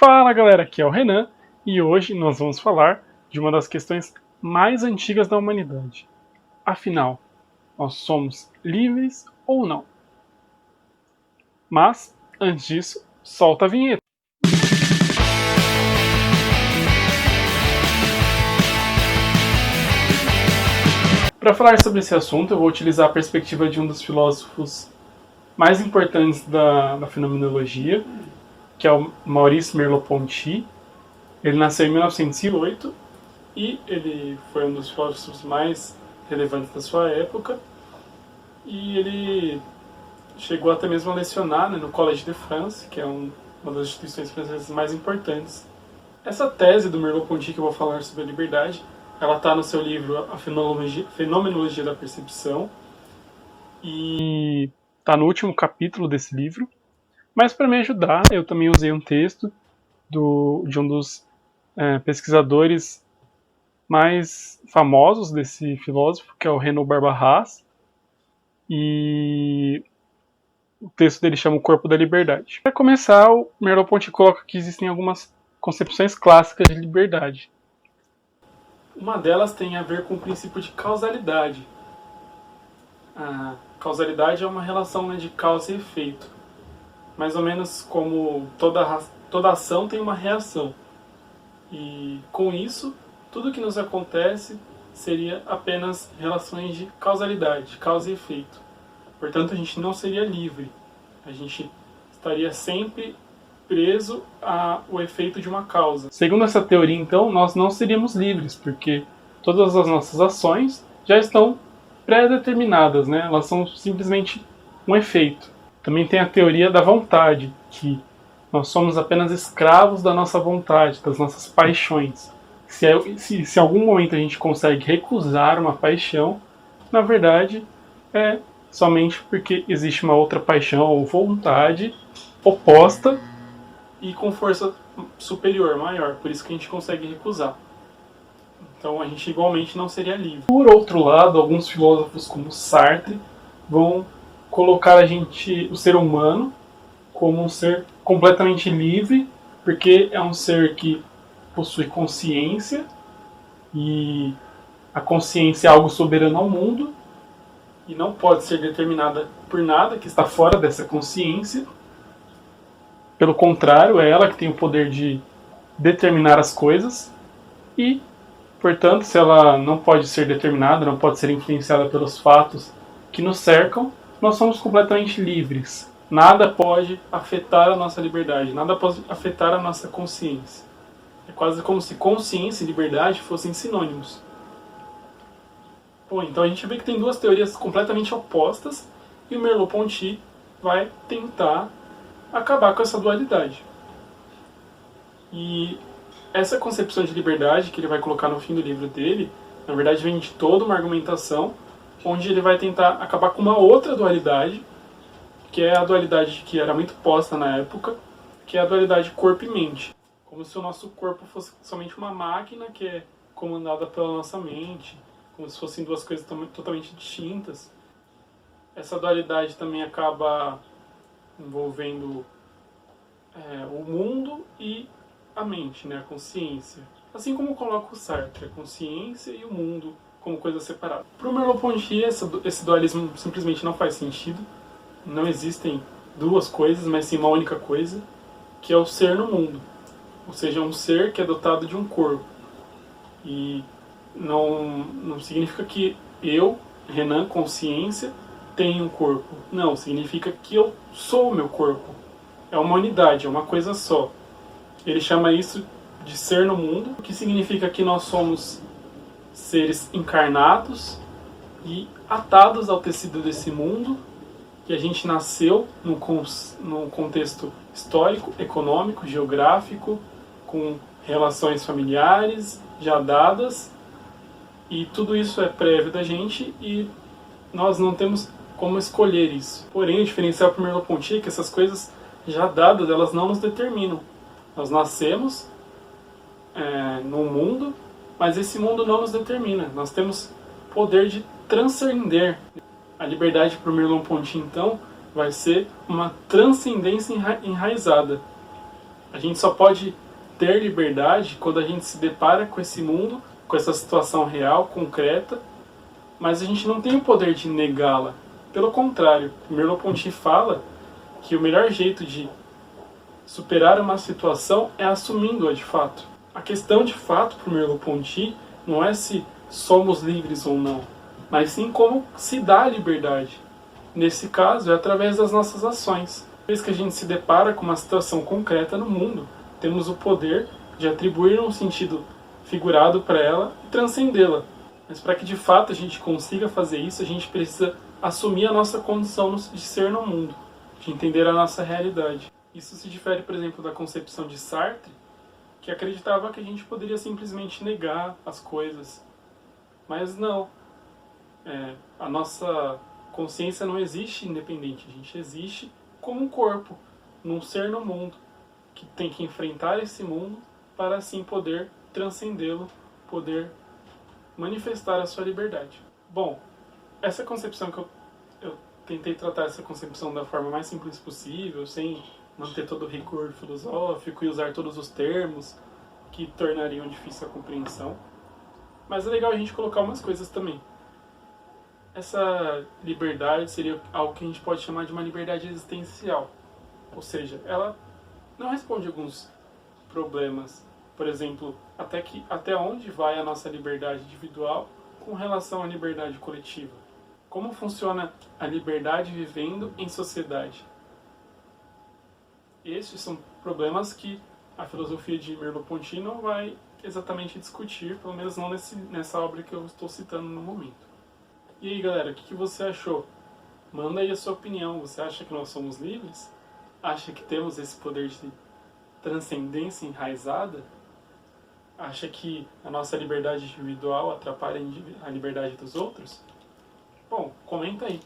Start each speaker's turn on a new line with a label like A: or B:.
A: Fala galera, aqui é o Renan e hoje nós vamos falar de uma das questões mais antigas da humanidade. Afinal, nós somos livres ou não? Mas, antes disso, solta a vinheta. Para falar sobre esse assunto, eu vou utilizar a perspectiva de um dos filósofos mais importantes da fenomenologia, que é o Maurice Merleau-Ponty. Ele nasceu em 1908 e ele foi um dos filósofos mais relevantes da sua época. E ele chegou até mesmo a lecionar no Collège de France, que é uma das instituições francesas mais importantes. Essa tese do Merleau-Ponty que eu vou falar sobre a liberdade, ela está no seu livro A Fenomenologia da Percepção e está no último capítulo desse livro. Mas para me ajudar, eu também usei um texto de um dos pesquisadores mais famosos desse filósofo, que é o Renaud Barbaras, e o texto dele chama O Corpo da Liberdade. Para começar, o Merleau-Ponty coloca que existem algumas concepções clássicas de liberdade. Uma delas tem a ver com o princípio de causalidade. A causalidade é uma relação de causa e efeito. Mais ou menos como toda ação tem uma reação. E com isso, tudo que nos acontece seria apenas relações de causalidade, causa e efeito. Portanto, a gente não seria livre. A gente estaria sempre preso ao efeito de uma causa. Segundo essa teoria, então, nós não seríamos livres, porque todas as nossas ações já estão pré-determinadas, né? Elas são simplesmente um efeito. Também tem a teoria da vontade, que nós somos apenas escravos da nossa vontade, das nossas paixões. Se em algum momento a gente consegue recusar uma paixão, na verdade é somente porque existe uma outra paixão ou vontade oposta e com força superior, maior. Por isso que a gente consegue recusar. Então a gente igualmente não seria livre. Por outro lado, alguns filósofos como Sartre vão colocar o ser humano, como um ser completamente livre, porque é um ser que possui consciência, e a consciência é algo soberano ao mundo, e não pode ser determinada por nada que está fora dessa consciência. Pelo contrário, é ela que tem o poder de determinar as coisas, e, portanto, se ela não pode ser determinada, não pode ser influenciada pelos fatos que nos cercam, nós somos completamente livres. Nada pode afetar a nossa liberdade, nada pode afetar a nossa consciência. É quase como se consciência e liberdade fossem sinônimos. Bom, então a gente vê que tem duas teorias completamente opostas e o Merleau-Ponty vai tentar acabar com essa dualidade. E essa concepção de liberdade que ele vai colocar no fim do livro dele, na verdade vem de toda uma argumentação onde ele vai tentar acabar com uma outra dualidade, que é a dualidade que era muito posta na época, que é a dualidade corpo e mente. Como se o nosso corpo fosse somente uma máquina que é comandada pela nossa mente, como se fossem duas coisas totalmente distintas. Essa dualidade também acaba envolvendo o mundo e a mente, né, a consciência. Assim como coloca o Sartre, a consciência e o mundo como coisas separadas. Para o Merleau-Ponty, esse dualismo simplesmente não faz sentido. Não existem duas coisas, mas sim uma única coisa, que é o ser no mundo. Ou seja, um ser que é dotado de um corpo. E não significa que eu, Renan, consciência, tenho um corpo. Não, significa que eu sou o meu corpo. É uma unidade, é uma coisa só. Ele chama isso de ser no mundo, o que significa que nós somos seres encarnados e atados ao tecido desse mundo, que a gente nasceu num contexto histórico, econômico, geográfico, com relações familiares já dadas, e tudo isso é prévio da gente e nós não temos como escolher isso. Porém, o diferencial para o Merleau-Ponty é que essas coisas já dadas, elas não nos determinam. Nós nascemos no mundo, mas esse mundo não nos determina. Nós temos poder de transcender. A liberdade para o Merleau-Ponty, então, vai ser uma transcendência enraizada. A gente só pode ter liberdade quando a gente se depara com esse mundo, com essa situação real, concreta, mas a gente não tem o poder de negá-la. Pelo contrário, Merleau-Ponty fala que o melhor jeito de superar uma situação é assumindo-a de fato. A questão de fato para o Merleau-Ponty não é se somos livres ou não, mas sim como se dá a liberdade. Nesse caso, é através das nossas ações. Uma vez que a gente se depara com uma situação concreta no mundo, temos o poder de atribuir um sentido figurado para ela e transcendê-la. Mas para que de fato a gente consiga fazer isso, a gente precisa assumir a nossa condição de ser no mundo, de entender a nossa realidade. Isso se difere, por exemplo, da concepção de Sartre, que acreditava que a gente poderia simplesmente negar as coisas. Mas não. A nossa consciência não existe independente, a gente existe como um corpo, num ser no mundo, que tem que enfrentar esse mundo para assim poder transcendê-lo, poder manifestar a sua liberdade. Bom, essa concepção que eu tentei tratar essa concepção da forma mais simples possível, sem manter todo o rigor filosófico e usar todos os termos que tornariam difícil a compreensão. Mas é legal a gente colocar umas coisas também. Essa liberdade seria algo que a gente pode chamar de uma liberdade existencial. Ou seja, ela não responde a alguns problemas. Por exemplo, até onde vai a nossa liberdade individual com relação à liberdade coletiva? Como funciona a liberdade vivendo em sociedade? Esses são problemas que a filosofia de Merleau-Ponty não vai exatamente discutir, pelo menos não nessa obra que eu estou citando no momento. E aí, galera, o que você achou? Manda aí a sua opinião. Você acha que nós somos livres? Acha que temos esse poder de transcendência enraizada? Acha que a nossa liberdade individual atrapalha a liberdade dos outros? Bom, comenta aí.